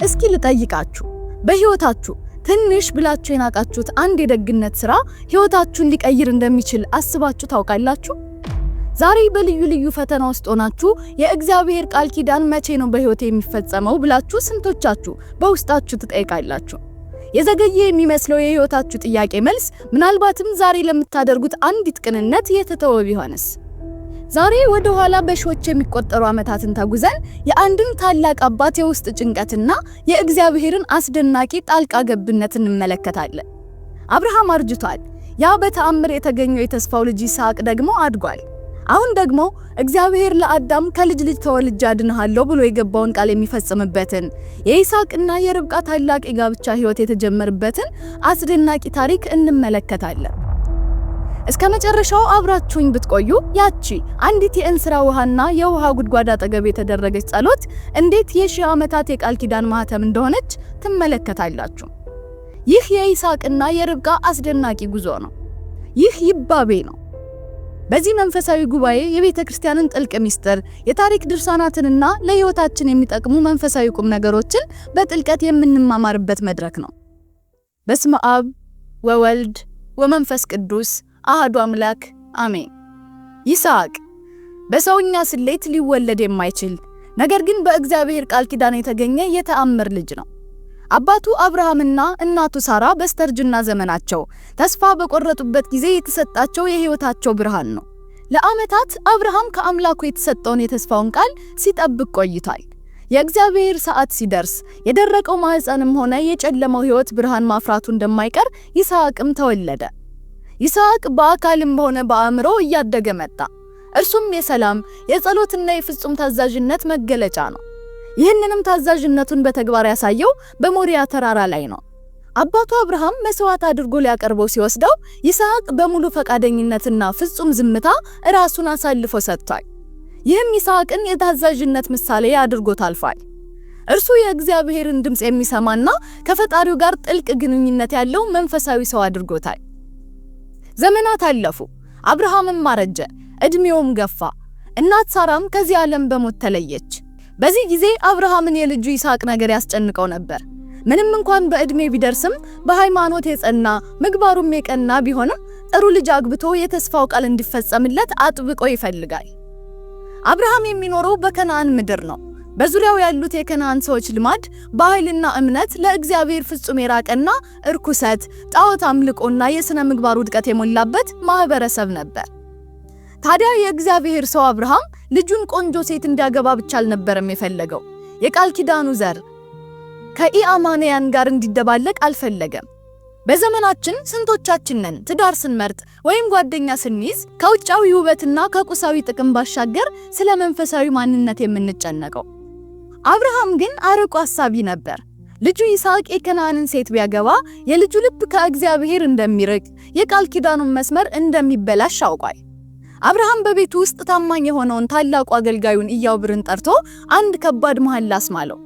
እስኪ ልጠይቃችሁ በህይወታችሁ ትንሽ ብላችሁ የናቃችሁት አንድ የደግነት ስራ ህይወታችሁን ሊቀይር እንደሚችል አስባችሁ ታውቃላችሁ? ዛሬ በልዩ ልዩ ፈተና ውስጥ ሆናችሁ የእግዚአብሔር ቃል ኪዳን መቼ ነው በህይወቴ የሚፈጸመው ብላችሁ ስንቶቻችሁ በውስጣችሁ ትጠይቃላችሁ? የዘገየ የሚመስለው የህይወታችሁ ጥያቄ መልስ ምናልባትም ዛሬ ለምታደርጉት አንዲት ቅንነት የተተወ ቢሆንስ? ዛሬ ወደ ኋላ በሺዎች የሚቆጠሩ ዓመታትን ተጉዘን የአንድን ታላቅ አባት የውስጥ ጭንቀትና የእግዚአብሔርን አስደናቂ ጣልቃ ገብነት እንመለከታለን። አብርሃም አርጅቷል። ያ በተአምር የተገኘው የተስፋው ልጅ ይስሐቅ ደግሞ አድጓል። አሁን ደግሞ እግዚአብሔር ለአዳም ከልጅ ልጅ ተወልጄ አድንሃለሁ ብሎ የገባውን ቃል የሚፈጽምበትን የይስሐቅና የርብቃ ታላቅ የጋብቻ ህይወት የተጀመረበትን አስደናቂ ታሪክ እንመለከታለን። እስከ መጨረሻው አብራችሁኝ ብትቆዩ ያቺ አንዲት የእንስራ ውሃና የውሃ ጉድጓድ አጠገብ የተደረገች ጸሎት እንዴት የሺህ ዓመታት የቃል ኪዳን ማህተም እንደሆነች ትመለከታላችሁ። ይህ የይስሐቅና የርብቃ አስደናቂ ጉዞ ነው። ይህ ይባቤ ነው። በዚህ መንፈሳዊ ጉባኤ የቤተ ክርስቲያንን ጥልቅ ሚስጥር፣ የታሪክ ድርሳናትንና ለህይወታችን የሚጠቅሙ መንፈሳዊ ቁም ነገሮችን በጥልቀት የምንማማርበት መድረክ ነው። በስመ አብ ወወልድ ወመንፈስ ቅዱስ አሐዱ አምላክ አሜን። ይስሐቅ በሰውኛ ስሌት ሊወለድ የማይችል ነገር ግን በእግዚአብሔር ቃል ኪዳን የተገኘ የተአምር ልጅ ነው። አባቱ አብርሃምና እናቱ ሳራ በስተርጅና ዘመናቸው ተስፋ በቆረጡበት ጊዜ የተሰጣቸው የህይወታቸው ብርሃን ነው። ለዓመታት አብርሃም ከአምላኩ የተሰጠውን የተስፋውን ቃል ሲጠብቅ ቆይቷል። የእግዚአብሔር ሰዓት ሲደርስ የደረቀው ማህፀንም ሆነ የጨለመው ህይወት ብርሃን ማፍራቱ እንደማይቀር ይስሐቅም ተወለደ። ይስሐቅ በአካልም ሆነ በአእምሮ እያደገ መጣ። እርሱም የሰላም የጸሎትና የፍጹም ታዛዥነት መገለጫ ነው። ይህንንም ታዛዥነቱን በተግባር ያሳየው በሞሪያ ተራራ ላይ ነው። አባቱ አብርሃም መስዋዕት አድርጎ ሊያቀርበው ሲወስደው ይስሐቅ በሙሉ ፈቃደኝነትና ፍጹም ዝምታ ራሱን አሳልፎ ሰጥቷል። ይህም ይስሐቅን የታዛዥነት ምሳሌ አድርጎት አልፏል። እርሱ የእግዚአብሔርን ድምጽ የሚሰማና ከፈጣሪው ጋር ጥልቅ ግንኙነት ያለው መንፈሳዊ ሰው አድርጎታል። ዘመናት አለፉ። አብርሃምም አረጀ፣ እድሜውም ገፋ። እናት ሳራም ከዚህ ዓለም በሞት ተለየች። በዚህ ጊዜ አብርሃምን የልጁ ይስሐቅ ነገር ያስጨንቀው ነበር። ምንም እንኳን በእድሜ ቢደርስም በሃይማኖት የጸና ምግባሩም የቀና ቢሆንም ጥሩ ልጅ አግብቶ የተስፋው ቃል እንዲፈጸምለት አጥብቆ ይፈልጋል። አብርሃም የሚኖረው በከነዓን ምድር ነው። በዙሪያው ያሉት የከነዓን ሰዎች ልማድ፣ ባህልና እምነት ለእግዚአብሔር ፍጹም የራቀና እርኩሰት፣ ጣዖት አምልኮና የሥነ ምግባር ውድቀት የሞላበት ማህበረሰብ ነበር። ታዲያ የእግዚአብሔር ሰው አብርሃም ልጁን ቆንጆ ሴት እንዲያገባ ብቻ አልነበረም የፈለገው። የቃል ኪዳኑ ዘር ከኢአማንያን ጋር እንዲደባለቅ አልፈለገም። በዘመናችን ስንቶቻችን ነን ትዳር ስንመርጥ ወይም ጓደኛ ስንይዝ ከውጫዊ ውበትና ከቁሳዊ ጥቅም ባሻገር ስለ መንፈሳዊ ማንነት የምንጨነቀው? አብርሃም ግን አርቆ አሳቢ ነበር። ልጁ ይስሐቅ የከነዓንን ሴት ቢያገባ የልጁ ልብ ከእግዚአብሔር እንደሚርቅ፣ የቃል ኪዳኑን መስመር እንደሚበላሽ አውቋል። አብርሃም በቤቱ ውስጥ ታማኝ የሆነውን ታላቁ አገልጋዩን ኢያብርን ጠርቶ አንድ ከባድ መሐላ አስማለው።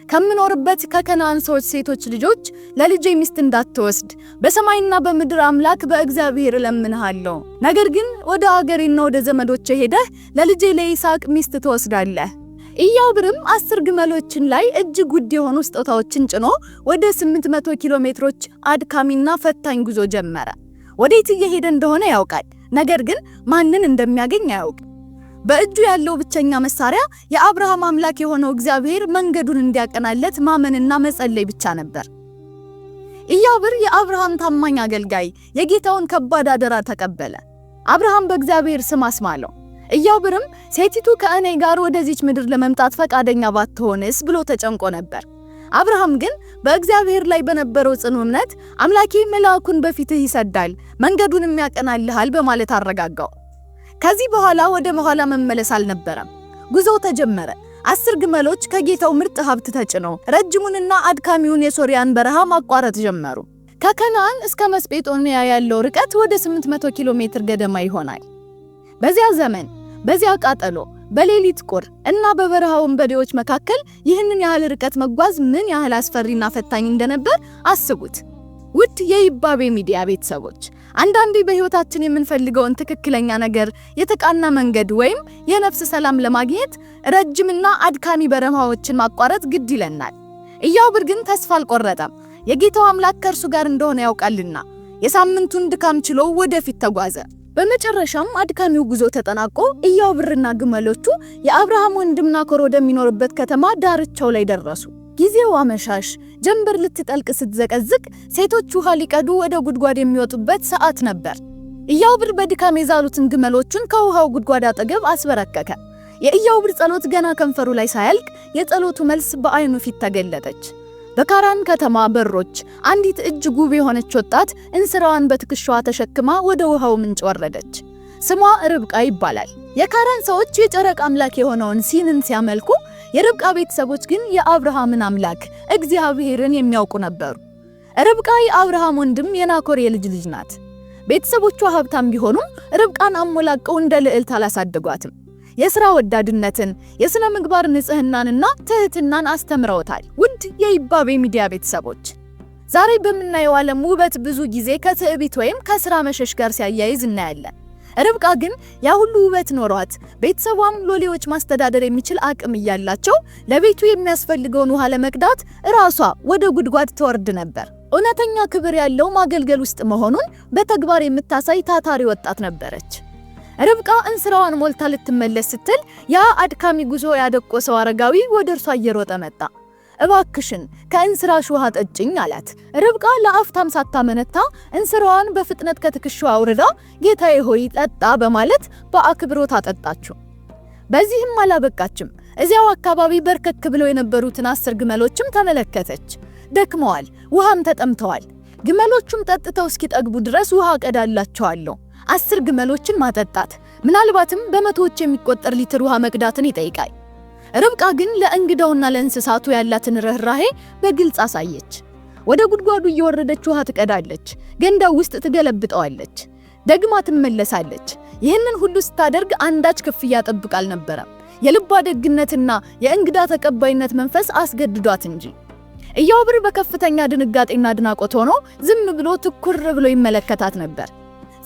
ከምኖርበት ከከነዓን ሰዎች ሴቶች ልጆች ለልጄ ሚስት እንዳትወስድ በሰማይና በምድር አምላክ በእግዚአብሔር እለምንሃለሁ። ነገር ግን ወደ አገሬና ወደ ዘመዶቼ ሄደህ ለልጄ ለይስሐቅ ሚስት ትወስዳለህ። ኢያብርም 10 ግመሎችን ላይ እጅግ ውድ የሆኑ ስጦታዎችን ጭኖ ወደ 800 ኪሎ ሜትሮች አድካሚና ፈታኝ ጉዞ ጀመረ። ወዴት እየሄደ እንደሆነ ያውቃል፣ ነገር ግን ማንን እንደሚያገኝ አያውቅ። በእጁ ያለው ብቸኛ መሳሪያ የአብርሃም አምላክ የሆነው እግዚአብሔር መንገዱን እንዲያቀናለት ማመንና መጸለይ ብቻ ነበር። ኢያብር የአብርሃም ታማኝ አገልጋይ የጌታውን ከባድ አደራ ተቀበለ። አብርሃም በእግዚአብሔር ስም አስማለው። ኢያብርም ሴቲቱ ከእኔ ጋር ወደዚች ምድር ለመምጣት ፈቃደኛ ባትሆንስ ብሎ ተጨንቆ ነበር። አብርሃም ግን በእግዚአብሔር ላይ በነበረው ጽኑ እምነት አምላኬ መልአኩን በፊትህ ይሰዳል፣ መንገዱንም ያቀናልሃል በማለት አረጋጋው። ከዚህ በኋላ ወደ ኋላ መመለስ አልነበረም። ጉዞው ተጀመረ። 10 ግመሎች ከጌታው ምርጥ ሀብት ተጭነው ረጅሙንና አድካሚውን የሶሪያን በረሃ ማቋረጥ ጀመሩ። ከከነዓን እስከ መስጴጦንያ ያለው ርቀት ወደ 800 ኪሎ ሜትር ገደማ ይሆናል። በዚያ ዘመን፣ በዚያ ቃጠሎ፣ በሌሊት ቁር እና በበረሃ ወንበዴዎች መካከል ይህንን ያህል ርቀት መጓዝ ምን ያህል አስፈሪና ፈታኝ እንደነበር አስቡት። ውድ የይባቤ ሚዲያ ቤተሰቦች፣ አንዳንዴ በህይወታችን የምንፈልገውን ትክክለኛ ነገር፣ የተቃና መንገድ ወይም የነፍስ ሰላም ለማግኘት ረጅምና አድካሚ በረሃዎችን ማቋረጥ ግድ ይለናል። ኢያቡር ግን ተስፋ አልቆረጠም። የጌታው አምላክ ከእርሱ ጋር እንደሆነ ያውቃልና የሳምንቱን ድካም ችሎ ወደፊት ተጓዘ። በመጨረሻም አድካሚው ጉዞ ተጠናቆ ኢያቡርና ግመሎቹ የአብርሃም ወንድም ናኮር ወደሚኖርበት ከተማ ዳርቻው ላይ ደረሱ። ጊዜው አመሻሽ፣ ጀንበር ልትጠልቅ ስትዘቀዝቅ ሴቶች ውሃ ሊቀዱ ወደ ጉድጓድ የሚወጡበት ሰዓት ነበር። ኢያቡር በድካም የዛሉትን ግመሎቹን ከውሃው ጉድጓድ አጠገብ አስበረከከ። የኢያቡር ጸሎት ገና ከንፈሩ ላይ ሳያልቅ የጸሎቱ መልስ በአይኑ ፊት ተገለጠች። በካራን ከተማ በሮች አንዲት እጅግ ውብ የሆነች ወጣት እንስራዋን በትከሻዋ ተሸክማ ወደ ውሃው ምንጭ ወረደች። ስሟ ርብቃ ይባላል። የካራን ሰዎች የጨረቃ አምላክ የሆነውን ሲንን ሲያመልኩ፣ የርብቃ ቤተሰቦች ግን የአብርሃምን አምላክ እግዚአብሔርን የሚያውቁ ነበሩ። ርብቃ የአብርሃም ወንድም የናኮር የልጅ ልጅ ናት። ቤተሰቦቿ ሀብታም ቢሆኑም ርብቃን አሞላቀው እንደ ልዕልት አላሳደጓትም። የሥራ ወዳድነትን፣ የሥነ ምግባር ንጽህናንና ትህትናን አስተምረውታል። ውድ የይባቤ ሚዲያ ቤተሰቦች፣ ዛሬ በምናየው ዓለም ውበት ብዙ ጊዜ ከትዕቢት ወይም ከሥራ መሸሽ ጋር ሲያያይዝ እናያለን። ርብቃ ግን ያ ሁሉ ውበት ኖሯት ቤተሰቧም ሎሌዎች ማስተዳደር የሚችል አቅም እያላቸው ለቤቱ የሚያስፈልገውን ውሃ ለመቅዳት ራሷ ወደ ጉድጓድ ትወርድ ነበር። እውነተኛ ክብር ያለው ማገልገል ውስጥ መሆኑን በተግባር የምታሳይ ታታሪ ወጣት ነበረች። ርብቃ እንስራዋን ሞልታ ልትመለስ ስትል ያ አድካሚ ጉዞ ያደቆሰው አረጋዊ ወደ እርሷ እየሮጠ መጣ። እባክሽን ከእንስራሽ ውሃ ጠጭኝ አላት። ርብቃ ለአፍታም ሳታመነታ እንስራዋን በፍጥነት ከትከሻዋ አውርዳ ጌታዬ ሆይ ጠጣ በማለት በአክብሮት አጠጣችው። በዚህም አላበቃችም። እዚያው አካባቢ በርከክ ብለው የነበሩትን 10 ግመሎችም ተመለከተች። ደክመዋል፣ ውሃም ተጠምተዋል። ግመሎቹም ጠጥተው እስኪጠግቡ ድረስ ውሃ ቀዳላቸዋለሁ። 10 ግመሎችን ማጠጣት ምናልባትም በመቶዎች የሚቆጠር ሊትር ውሃ መቅዳትን ይጠይቃል። ርብቃ ግን ለእንግዳውና ለእንስሳቱ ያላትን ርህራሄ በግልጽ አሳየች። ወደ ጉድጓዱ እየወረደች ውሃ ትቀዳለች፣ ገንዳው ውስጥ ትገለብጠዋለች፣ ደግማ ትመለሳለች። ይህንን ሁሉ ስታደርግ አንዳች ክፍያ ጠብቃ አልነበረም። የልቧ ደግነትና የእንግዳ ተቀባይነት መንፈስ አስገድዷት እንጂ። ኢያቡር በከፍተኛ ድንጋጤና አድናቆት ሆኖ ዝም ብሎ ትኩር ብሎ ይመለከታት ነበር።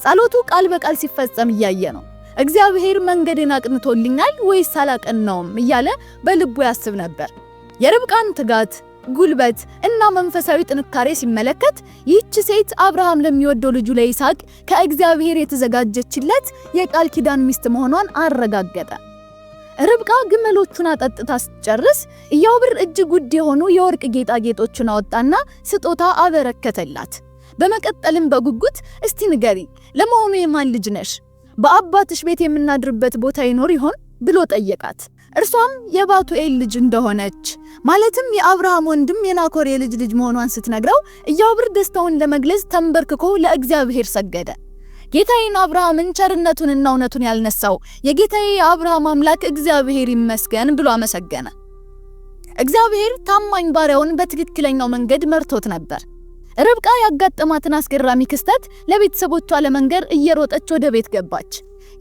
ጸሎቱ ቃል በቃል ሲፈጸም እያየ ነው። እግዚአብሔር መንገዴን አቅንቶልኛል ወይስ አላቀናውም እያለ በልቡ ያስብ ነበር። የርብቃን ትጋት፣ ጉልበት እና መንፈሳዊ ጥንካሬ ሲመለከት ይህች ሴት አብርሃም ለሚወደው ልጁ ለይስሐቅ ከእግዚአብሔር የተዘጋጀችለት የቃል ኪዳን ሚስት መሆኗን አረጋገጠ። ርብቃ ግመሎቹን አጠጥታ ስትጨርስ ኢያቡር እጅግ ውድ የሆኑ የወርቅ ጌጣጌጦችን አወጣና ስጦታ አበረከተላት። በመቀጠልም በጉጉት እስቲ ንገሪ፣ ለመሆኑ የማን ልጅ ነሽ? በአባትሽ ቤት የምናድርበት ቦታ ይኖር ይሆን ብሎ ጠየቃት። እርሷም የባቱኤል ልጅ እንደሆነች ማለትም የአብርሃም ወንድም የናኮር የልጅ ልጅ መሆኗን ስትነግረው ኢያቡር ደስታውን ለመግለጽ ተንበርክኮ ለእግዚአብሔር ሰገደ። ጌታዬን አብርሃምን ቸርነቱንና እውነቱን ያልነሳው የጌታዬ የአብርሃም አምላክ እግዚአብሔር ይመስገን ብሎ አመሰገነ። እግዚአብሔር ታማኝ ባሪያውን በትክክለኛው መንገድ መርቶት ነበር። ርብቃ ያጋጠማትን አስገራሚ ክስተት ለቤተሰቦቿ ለመንገር እየሮጠች ወደ ቤት ገባች።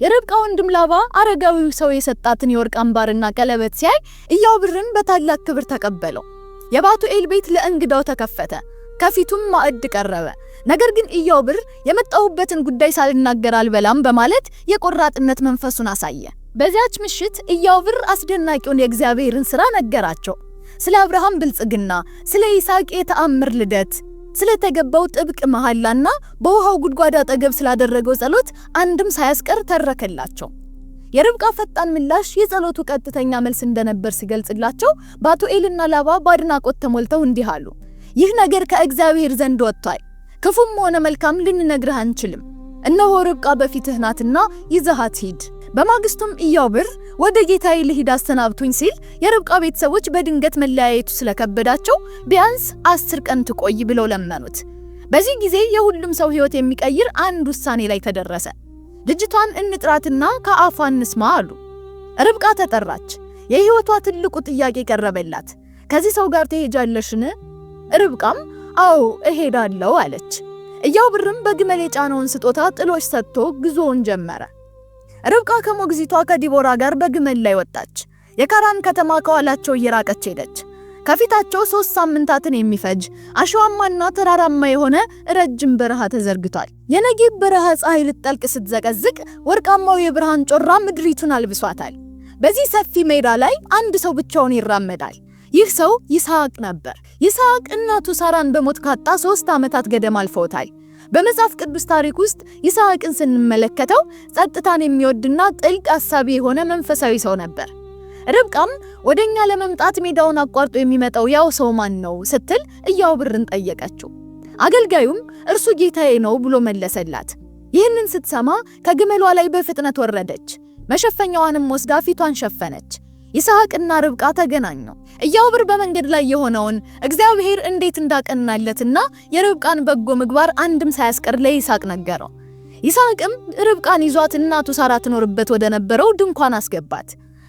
የርብቃ ወንድም ላባ አረጋዊው ሰው የሰጣትን የወርቅ አምባርና ቀለበት ሲያይ ኢያቡርን በታላቅ ክብር ተቀበለው። የባቱኤል ቤት ለእንግዳው ተከፈተ፣ ከፊቱም ማዕድ ቀረበ። ነገር ግን ኢያቡር የመጣሁበትን ጉዳይ ሳልናገር አልበላም በማለት የቆራጥነት መንፈሱን አሳየ። በዚያች ምሽት ኢያቡር አስደናቂውን የእግዚአብሔርን ሥራ ነገራቸው። ስለ አብርሃም ብልጽግና፣ ስለ ይስሐቅ የተአምር ልደት፣ ስለተገባው ጥብቅ መሐላና በውሃው ጉድጓድ አጠገብ ስላደረገው ጸሎት አንድም ሳያስቀር ተረከላቸው። የርብቃ ፈጣን ምላሽ የጸሎቱ ቀጥተኛ መልስ እንደነበር ሲገልጽላቸው ባቱኤልና ላባ በአድናቆት ተሞልተው እንዲህ አሉ። ይህ ነገር ከእግዚአብሔር ዘንድ ወጥቷል። ክፉም ሆነ መልካም ልንነግርህ አንችልም። እነሆ ርብቃ በፊትህ ናትና ይዘሃት ሂድ። በማግስቱም ኢያቡር ወደ ጌታዬ ልሂድ አሰናብቱኝ ሲል የርብቃ ቤተሰቦች በድንገት መለያየቱ ስለከበዳቸው ቢያንስ 10 ቀን ትቆይ ብለው ለመኑት። በዚህ ጊዜ የሁሉም ሰው ሕይወት የሚቀይር አንድ ውሳኔ ላይ ተደረሰ። ልጅቷን እንጥራትና ከአፏ እንስማ አሉ። ርብቃ ተጠራች። የሕይወቷ ትልቁ ጥያቄ ቀረበላት። ከዚህ ሰው ጋር ትሄጃለሽን? ርብቃም አዎ እሄዳለሁ አለች። ኢያቡርም በግመል የጫነውን ስጦታ ጥሎሽ ሰጥቶ ጉዞውን ጀመረ። ርብቃ ከሞግዚቷ ከዲቦራ ጋር በግመል ላይ ወጣች። የካራን ከተማ ከኋላቸው እየራቀች ሄደች። ከፊታቸው 3 ሳምንታትን የሚፈጅ አሸዋማና ተራራማ የሆነ ረጅም በረሃ ተዘርግቷል። የነጌብ በረሃ ፀሐይ ልትጠልቅ ስትዘቀዝቅ ወርቃማው የብርሃን ጮራ ምድሪቱን አልብሷታል። በዚህ ሰፊ ሜዳ ላይ አንድ ሰው ብቻውን ይራመዳል። ይህ ሰው ይስሐቅ ነበር። ይስሐቅ እናቱ ሳራን በሞት ካጣ 3 ዓመታት ገደማ አልፈውታል። በመጽሐፍ ቅዱስ ታሪክ ውስጥ ይስሐቅን ስንመለከተው ጸጥታን የሚወድና ጥልቅ ሐሳቢ የሆነ መንፈሳዊ ሰው ነበር። ርብቃም ወደኛ ለመምጣት ሜዳውን አቋርጦ የሚመጣው ያው ሰው ማን ነው ስትል ኢያዕብርን ጠየቀችው። አገልጋዩም እርሱ ጌታዬ ነው ብሎ መለሰላት። ይህንን ስትሰማ ከግመሏ ላይ በፍጥነት ወረደች፣ መሸፈኛዋንም ወስዳ ፊቷን ሸፈነች። ይስሐቅና ርብቃ ተገናኙ። ኢያዕብር በመንገድ ላይ የሆነውን እግዚአብሔር እንዴት እንዳቀናለትና የርብቃን በጎ ምግባር አንድም ሳያስቀር ለይስሐቅ ነገረው። ይስሐቅም ርብቃን ይዟት እናቱ ሳራ ትኖርበት ወደ ነበረው ድንኳን አስገባት፣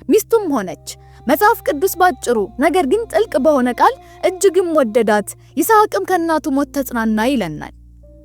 ሚስቱም ሆነች። መጽሐፍ ቅዱስ ባጭሩ ነገር ግን ጥልቅ በሆነ ቃል እጅግም ወደዳት፣ ይስሐቅም ከእናቱ ሞት ተጽናና ይለናል።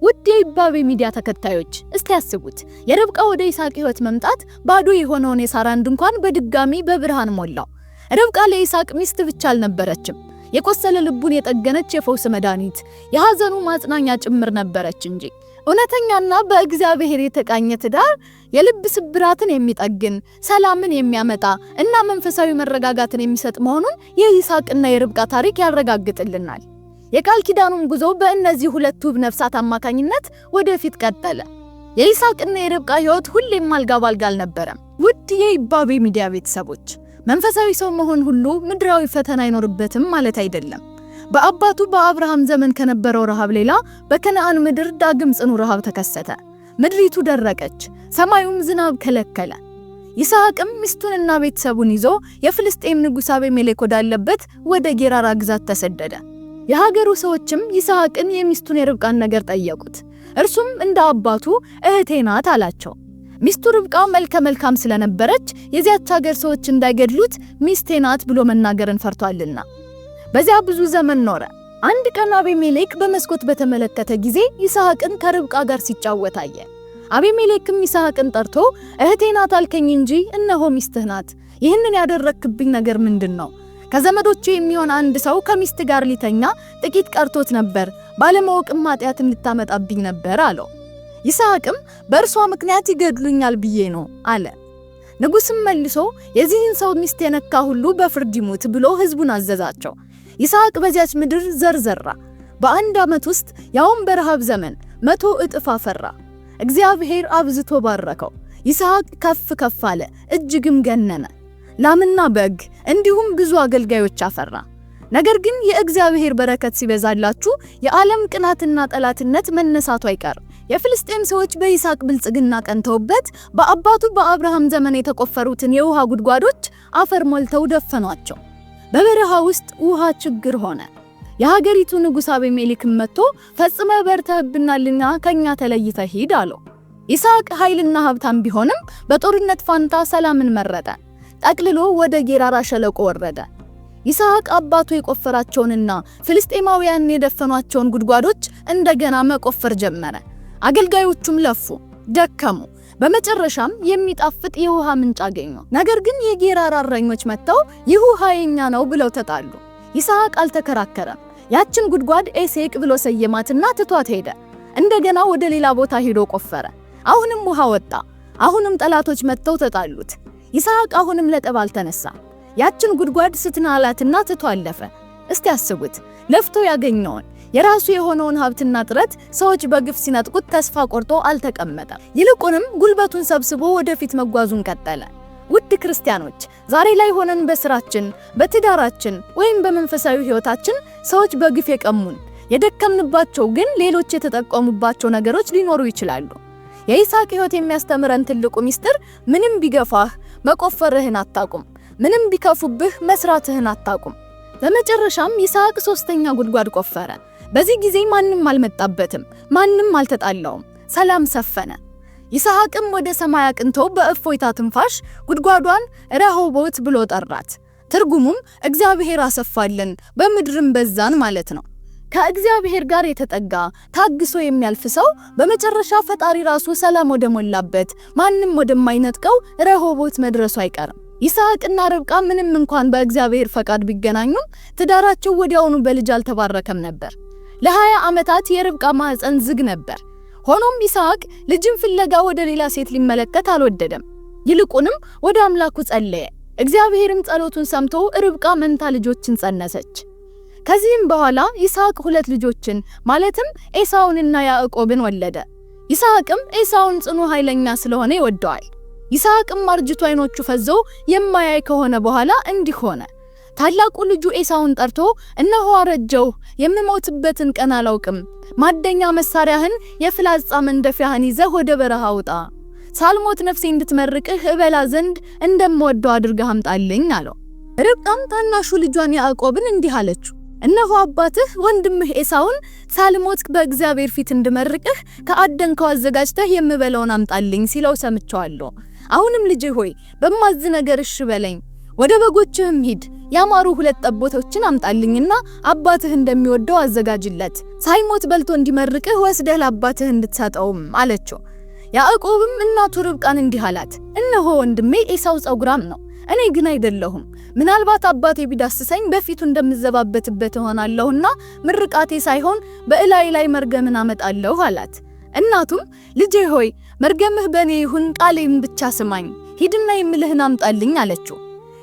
ውድ የይባቤ ሚዲያ ተከታዮች እስቲ ያስቡት፣ የርብቃ ወደ ይስሐቅ ሕይወት መምጣት ባዶ የሆነውን የሳራን ድንኳን በድጋሚ በብርሃን ሞላው። ርብቃ ለይስሐቅ ሚስት ብቻ አልነበረችም፣ የቆሰለ ልቡን የጠገነች የፈውስ መድኃኒት፣ የሐዘኑ ማጽናኛ ጭምር ነበረች እንጂ። እውነተኛና በእግዚአብሔር የተቃኘ ትዳር የልብ ስብራትን የሚጠግን፣ ሰላምን የሚያመጣ እና መንፈሳዊ መረጋጋትን የሚሰጥ መሆኑን የይስሐቅና የርብቃ ታሪክ ያረጋግጥልናል። የቃል ኪዳኑን ጉዞ በእነዚህ ሁለት ውብ ነፍሳት አማካኝነት ወደፊት ቀጠለ። የይስሐቅና የርብቃ ሕይወት ሁሌም አልጋ ባልጋ አልነበረም። ውድ የይባቤ ሚዲያ ቤተሰቦች፣ መንፈሳዊ ሰው መሆን ሁሉ ምድራዊ ፈተና አይኖርበትም ማለት አይደለም። በአባቱ በአብርሃም ዘመን ከነበረው ረሃብ ሌላ በከነዓን ምድር ዳግም ጽኑ ረሃብ ተከሰተ። ምድሪቱ ደረቀች፣ ሰማዩም ዝናብ ከለከለ። ይስሐቅም ሚስቱንና ቤተሰቡን ይዞ የፍልስጤም ንጉሥ አቤሜሌክ ወዳለበት ወደ ጌራራ ግዛት ተሰደደ። የሀገሩ ሰዎችም ይስሐቅን የሚስቱን የርብቃን ነገር ጠየቁት። እርሱም እንደ አባቱ እህቴ ናት አላቸው። ሚስቱ ርብቃ መልከ መልካም ስለነበረች የዚያች ሀገር ሰዎች እንዳይገድሉት ሚስቴ ናት ብሎ መናገርን ፈርቷልና በዚያ ብዙ ዘመን ኖረ። አንድ ቀን አቤሜሌክ በመስኮት በተመለከተ ጊዜ ይስሐቅን ከርብቃ ጋር ሲጫወት አየ። አቤሜሌክም ይስሐቅን ጠርቶ እህቴ ናት አልከኝ እንጂ እነሆ ሚስትህ ናት። ይህንን ያደረክብኝ ነገር ምንድነው? ከዘመዶቹ የሚሆን አንድ ሰው ከሚስት ጋር ሊተኛ ጥቂት ቀርቶት ነበር፣ ባለማወቅም ኃጢአትን ልታመጣብኝ ነበር አለው። ይስሐቅም በእርሷ ምክንያት ይገድሉኛል ብዬ ነው አለ። ንጉሥም መልሶ የዚህን ሰው ሚስት የነካ ሁሉ በፍርድ ይሙት ብሎ ሕዝቡን አዘዛቸው። ይስሐቅ በዚያች ምድር ዘር ዘራ። በአንድ ዓመት ውስጥ ያውም በረሃብ ዘመን 100 እጥፍ አፈራ። እግዚአብሔር አብዝቶ ባረከው። ይስሐቅ ከፍ ከፍ አለ፣ እጅግም ገነነ። ላምና በግ እንዲሁም ብዙ አገልጋዮች አፈራ። ነገር ግን የእግዚአብሔር በረከት ሲበዛላችሁ የዓለም ቅናትና ጠላትነት መነሳቱ አይቀርም። የፍልስጤም ሰዎች በይስሐቅ ብልጽግና ቀንተውበት በአባቱ በአብርሃም ዘመን የተቆፈሩትን የውሃ ጉድጓዶች አፈር ሞልተው ደፈኗቸው። በበረሃ ውስጥ ውሃ ችግር ሆነ። የሀገሪቱ ንጉሥ አቤሜሌክም መጥቶ ፈጽመ በርተህብናልና ከኛ ተለይተህ ሂድ አለው። ይስሐቅ ኃይልና ሀብታም ቢሆንም በጦርነት ፋንታ ሰላምን መረጠ። ጠቅልሎ ወደ ጌራራ ሸለቆ ወረደ። ይስሐቅ አባቱ የቆፈራቸውንና ፍልስጤማውያን የደፈኗቸውን ጉድጓዶች እንደገና መቆፈር ጀመረ። አገልጋዮቹም ለፉ፣ ደከሙ። በመጨረሻም የሚጣፍጥ የውሃ ምንጭ አገኙ። ነገር ግን የጌራራ እረኞች መጥተው ይህ ውሃ የኛ ነው ብለው ተጣሉ። ይስሐቅ አልተከራከረም። ያችን ጉድጓድ ኤሴቅ ብሎ ሰየማትና ትቷት ሄደ። እንደገና ወደ ሌላ ቦታ ሄዶ ቆፈረ። አሁንም ውሃ ወጣ። አሁንም ጠላቶች መጥተው ተጣሉት። ይስሐቅ አሁንም ለጠብ አልተነሳም። ያችን ጉድጓድ ስትናላትና ትቶ አለፈ። እስቲ አስቡት፣ ለፍቶ ያገኘውን የራሱ የሆነውን ሀብትና ጥረት ሰዎች በግፍ ሲነጥቁት ተስፋ ቆርጦ አልተቀመጠም። ይልቁንም ጉልበቱን ሰብስቦ ወደፊት መጓዙን ቀጠለ። ውድ ክርስቲያኖች፣ ዛሬ ላይ ሆነን በስራችን፣ በትዳራችን ወይም በመንፈሳዊ ሕይወታችን ሰዎች በግፍ የቀሙን የደከምንባቸው ግን ሌሎች የተጠቀሙባቸው ነገሮች ሊኖሩ ይችላሉ። የይስሐቅ ሕይወት የሚያስተምረን ትልቁ ሚስጥር ምንም ቢገፋህ መቆፈርህን አታቁም፣ ምንም ቢከፉብህ መስራትህን አታቁም። በመጨረሻም ይስሐቅ 3ኛ ጉድጓድ ቆፈረ። በዚህ ጊዜ ማንም አልመጣበትም፣ ማንም አልተጣላውም፣ ሰላም ሰፈነ። ይስሐቅም ወደ ሰማይ አቅንቶ በእፎይታ ትንፋሽ ጉድጓዷን ረሆቦት ብሎ ጠራት። ትርጉሙም እግዚአብሔር አሰፋልን በምድርም በዛን ማለት ነው። ከእግዚአብሔር ጋር የተጠጋ ታግሶ የሚያልፍ ሰው በመጨረሻ ፈጣሪ ራሱ ሰላም ወደ ሞላበት ማንም ወደማይነጥቀው ረሆቦት መድረሱ አይቀርም። ይስሐቅና ርብቃ ምንም እንኳን በእግዚአብሔር ፈቃድ ቢገናኙም ትዳራቸው ወዲያውኑ በልጅ አልተባረከም ነበር። ለ20 ዓመታት የርብቃ ማህፀን ዝግ ነበር። ሆኖም ይስሐቅ ልጅን ፍለጋ ወደ ሌላ ሴት ሊመለከት አልወደደም። ይልቁንም ወደ አምላኩ ጸለየ። እግዚአብሔርም ጸሎቱን ሰምቶ ርብቃ መንታ ልጆችን ጸነሰች። ከዚህም በኋላ ይስሐቅ 2 ልጆችን ማለትም ኤሳውንና ያዕቆብን ወለደ። ይስሐቅም ኤሳውን ጽኑ ኃይለኛ ስለሆነ ይወደዋል። ይስሐቅም አርጅቶ ዓይኖቹ ፈዘው የማያይ ከሆነ በኋላ እንዲህ ሆነ። ታላቁ ልጁ ኤሳውን ጠርቶ እነሆ አረጀው፣ የምሞትበትን ቀን አላውቅም። ማደኛ መሳሪያህን የፍላጻ መንደፊያህን ይዘህ ወደ በረሃ ውጣ፣ ሳልሞት ነፍሴ እንድትመርቅህ እበላ ዘንድ እንደምወደው አድርገህ አምጣልኝ አለው። ርብቃም ታናሹ ልጇን ያዕቆብን እንዲህ አለችው፣ እነሆ አባትህ ወንድምህ ኤሳውን ሳልሞት በእግዚአብሔር ፊት እንድመርቅህ ከአደንከው አዘጋጅተህ የምበላውን አምጣልኝ ሲለው ሰምቻለሁ። አሁንም ልጄ ሆይ በማዝ ነገር እሺ በለኝ፣ ወደ በጎችህም ሂድ፣ ያማሩ 2 ጠቦቶችን አምጣልኝና አባትህ እንደሚወደው አዘጋጅለት፣ ሳይሞት በልቶ እንዲመርቅህ ወስደህ ለአባትህ እንድትሰጠውም አለችው። ያዕቆብም እናቱ ርብቃን እንዲህ አላት፣ እነሆ ወንድሜ ኤሳው ጸጉራም ነው፣ እኔ ግን አይደለሁም። ምናልባት አባቴ ቢዳስሰኝ በፊቱ እንደምዘባበትበት ሆናለሁና ምርቃቴ ሳይሆን በእላይ ላይ መርገምን አመጣለሁ አላት። እናቱም ልጄ ሆይ መርገምህ በኔ ይሁን፣ ቃሌን ብቻ ስማኝ፣ ሂድና የምልህን አምጣልኝ አለችው።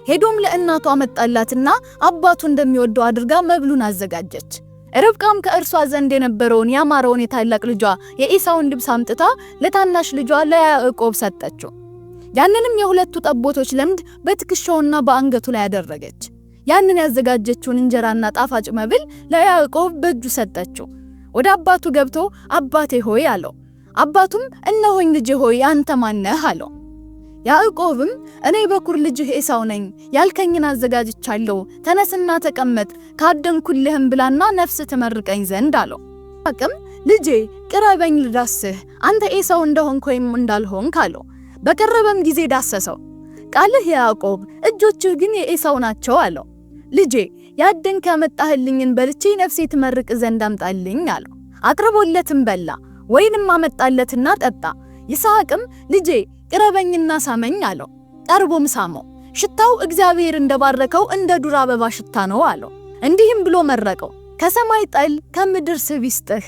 ሄዶም ለእናቱ አመጣላትና አባቱ እንደሚወደው አድርጋ መብሉን አዘጋጀች። ርብቃም ከእርሷ ዘንድ የነበረውን ያማረውን የታላቅ ልጇ የኤሳውን ልብስ አምጥታ ለታናሽ ልጇ ለያዕቆብ ሰጠችው። ያንንም የ2 ጠቦቶች ለምድ በትከሻውና በአንገቱ ላይ አደረገች። ያንን ያዘጋጀችውን እንጀራና ጣፋጭ መብል ለያዕቆብ በእጁ ሰጠችው። ወደ አባቱ ገብቶ አባቴ ሆይ አለው። አባቱም እነሆኝ ልጄ ሆይ አንተ ማነህ አለው። ያዕቆብም እኔ በኩር ልጅህ ኤሳው ነኝ፣ ያልከኝን አዘጋጅቻለሁ፣ ተነስና ተቀመጥ፣ ካደንኩልህም ብላና ነፍስ ትመርቀኝ ዘንድ አለው። ይስሐቅም ልጄ ቅረበኝ ልዳስህ፣ አንተ ኤሳው እንደሆንክ ወይም እንዳልሆንክ አለው። በቀረበም ጊዜ ዳሰሰው። ቃልህ ያዕቆብ እጆችህ ግን የኤሳው ናቸው አለው። ልጄ ያደንክ ያመጣህልኝን በልቼ ነፍሴ ትመርቅ ዘንድ አምጣልኝ አለው። አቅርቦለትም በላ፣ ወይንም አመጣለትና ጠጣ። ይስሐቅም ልጄ ቅረበኝና ሳመኝ አለው። ቀርቦም ሳመው። ሽታው እግዚአብሔር እንደባረከው እንደ ዱር አበባ ሽታ ነው አለው። እንዲህም ብሎ መረቀው፣ ከሰማይ ጠል ከምድር ስብ ይስጥህ፣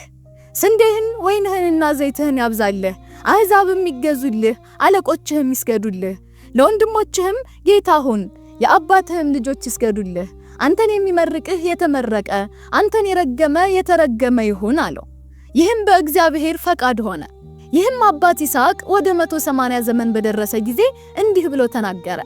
ስንዴህን ወይንህንና ዘይትህን ያብዛልህ፣ አሕዛብም ይገዙልህ፣ አለቆችህም ይስገዱልህ፣ ለወንድሞችህም ጌታ ሁን፣ የአባትህም ልጆች ይስገዱልህ። አንተን የሚመርቅህ የተመረቀ፣ አንተን የረገመ የተረገመ ይሁን አለው። ይህም በእግዚአብሔር ፈቃድ ሆነ። ይህም አባት ይስሐቅ ወደ 180 ዘመን በደረሰ ጊዜ እንዲህ ብሎ ተናገረ።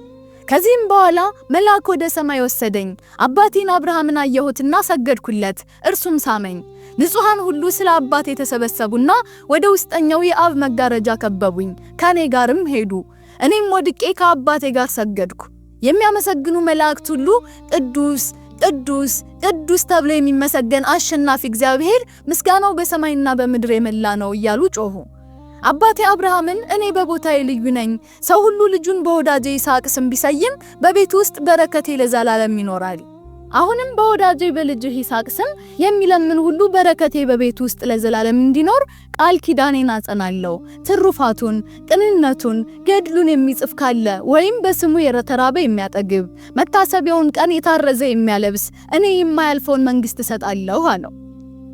ከዚህም በኋላ መልአክ ወደ ሰማይ ወሰደኝ፣ አባቴን አብርሃምን አየሁትና ሰገድኩለት፣ እርሱም ሳመኝ። ንጹሃን ሁሉ ስለ አባቴ ተሰበሰቡና ወደ ውስጠኛው የአብ መጋረጃ ከበቡኝ፣ ከኔ ጋርም ሄዱ። እኔም ወድቄ ከአባቴ ጋር ሰገድኩ። የሚያመሰግኑ መላእክት ሁሉ ቅዱስ ቅዱስ ቅዱስ ተብሎ የሚመሰገን አሸናፊ እግዚአብሔር ምስጋናው በሰማይና በምድር የመላ ነው እያሉ ጮሁ። አባቴ አብርሃምን እኔ በቦታዬ ልዩ ነኝ፣ ሰው ሁሉ ልጁን በወዳጄ ይስሐቅ ስም ቢሰይም በቤቱ ውስጥ በረከቴ ለዘላለም ይኖራል። አሁንም በወዳጄ በልጅህ ይስሐቅ ስም የሚለምን ሁሉ በረከቴ በቤቱ ውስጥ ለዘላለም እንዲኖር ቃል ኪዳኔን አጸናለሁ። ትሩፋቱን፣ ቅንነቱን፣ ገድሉን የሚጽፍ ካለ ወይም በስሙ የተራበ የሚያጠግብ፣ መታሰቢያውን ቀን የታረዘ የሚያለብስ እኔ የማያልፈውን መንግስት እሰጣለሁ አለው።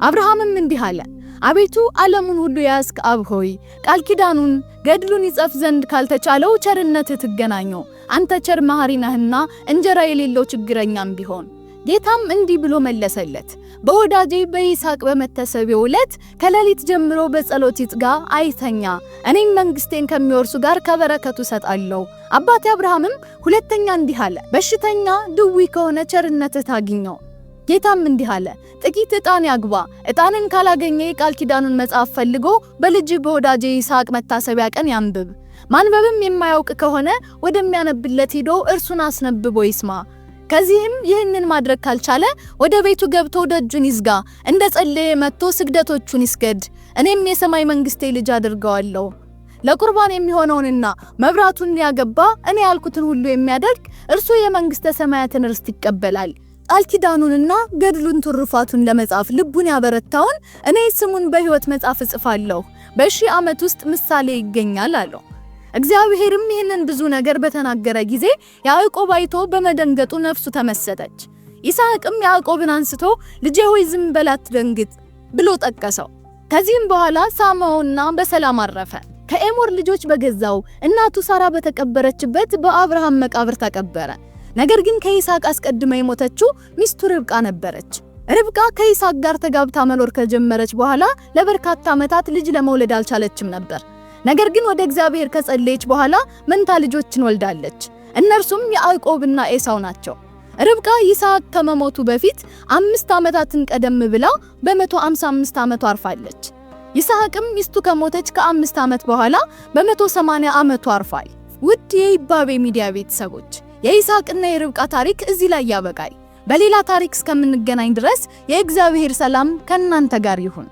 አብርሃምም እንዲህ አለ፣ አቤቱ ዓለሙን ሁሉ ያስክ አብ ሆይ ቃል ኪዳኑን ገድሉን ይጽፍ ዘንድ ካልተቻለው ቸርነትህ ትገናኘው። አንተ ቸር መሐሪ ነህና እንጀራ የሌለው ችግረኛም ቢሆን። ጌታም እንዲህ ብሎ መለሰለት፣ በወዳጄ በይስሐቅ በመታሰቢያው ዕለት ከሌሊት ጀምሮ በጸሎት ይትጋ አይተኛ፣ እኔም መንግስቴን ከሚወርሱ ጋር ከበረከቱ ሰጣለሁ። አባቴ አብርሃምም ሁለተኛ እንዲህ አለ፣ በሽተኛ ድዊ ከሆነ ቸርነትህ ታግኘው። ጌታም እንዲህ አለ፣ ጥቂት ዕጣን ያግባ። ዕጣንን ካላገኘ የቃል ኪዳኑን መጽሐፍ ፈልጎ በልጅ በወዳጄ ይስሐቅ መታሰቢያ ቀን ያንብብ። ማንበብም የማያውቅ ከሆነ ወደሚያነብለት ሄዶ እርሱን አስነብቦ ይስማ። ከዚህም ይህንን ማድረግ ካልቻለ ወደ ቤቱ ገብቶ ደጁን ይዝጋ፣ እንደ ጸለየ መጥቶ ስግደቶቹን ይስገድ። እኔም የሰማይ መንግስቴ ልጅ አድርገዋለሁ። ለቁርባን የሚሆነውንና መብራቱን ያገባ እኔ ያልኩትን ሁሉ የሚያደርግ እርሱ የመንግስተ ሰማያትን ርስት ይቀበላል። ቃል ኪዳኑንና ገድሉን ትሩፋቱን ለመጻፍ ልቡን ያበረታውን እኔ ስሙን በሕይወት መጽሐፍ እጽፋለሁ፣ በሺህ ዓመት ውስጥ ምሳሌ ይገኛል አለው። እግዚአብሔርም ይህንን ብዙ ነገር በተናገረ ጊዜ ያዕቆብ አይቶ በመደንገጡ ነፍሱ ተመሰጠች። ይስሐቅም ያዕቆብን አንስቶ ልጄ ሆይ ዝም በል አትደንግጥ ብሎ ጠቀሰው። ከዚህም በኋላ ሳመውና በሰላም አረፈ። ከኤሞር ልጆች በገዛው እናቱ ሳራ በተቀበረችበት በአብርሃም መቃብር ተቀበረ። ነገር ግን ከይስሐቅ አስቀድማ የሞተችው ሚስቱ ርብቃ ነበረች። ርብቃ ከይስሐቅ ጋር ተጋብታ መኖር ከጀመረች በኋላ ለበርካታ ዓመታት ልጅ ለመውለድ አልቻለችም ነበር። ነገር ግን ወደ እግዚአብሔር ከጸለየች በኋላ መንታ ልጆችን ወልዳለች። እነርሱም ያዕቆብና ኤሳው ናቸው። ርብቃ ይስሐቅ ከመሞቱ በፊት 5 ዓመታትን ቀደም ብላ በ155 ዓመቷ አርፋለች። ይስሐቅም ሚስቱ ከሞተች ከ5 ዓመት በኋላ በ180 ዓመቱ አርፏል። ውድ የይባቤ ሚዲያ ቤተሰቦች የይስሐቅና የርብቃ ታሪክ እዚህ ላይ ያበቃል። በሌላ ታሪክ እስከምንገናኝ ድረስ የእግዚአብሔር ሰላም ከእናንተ ጋር ይሁን።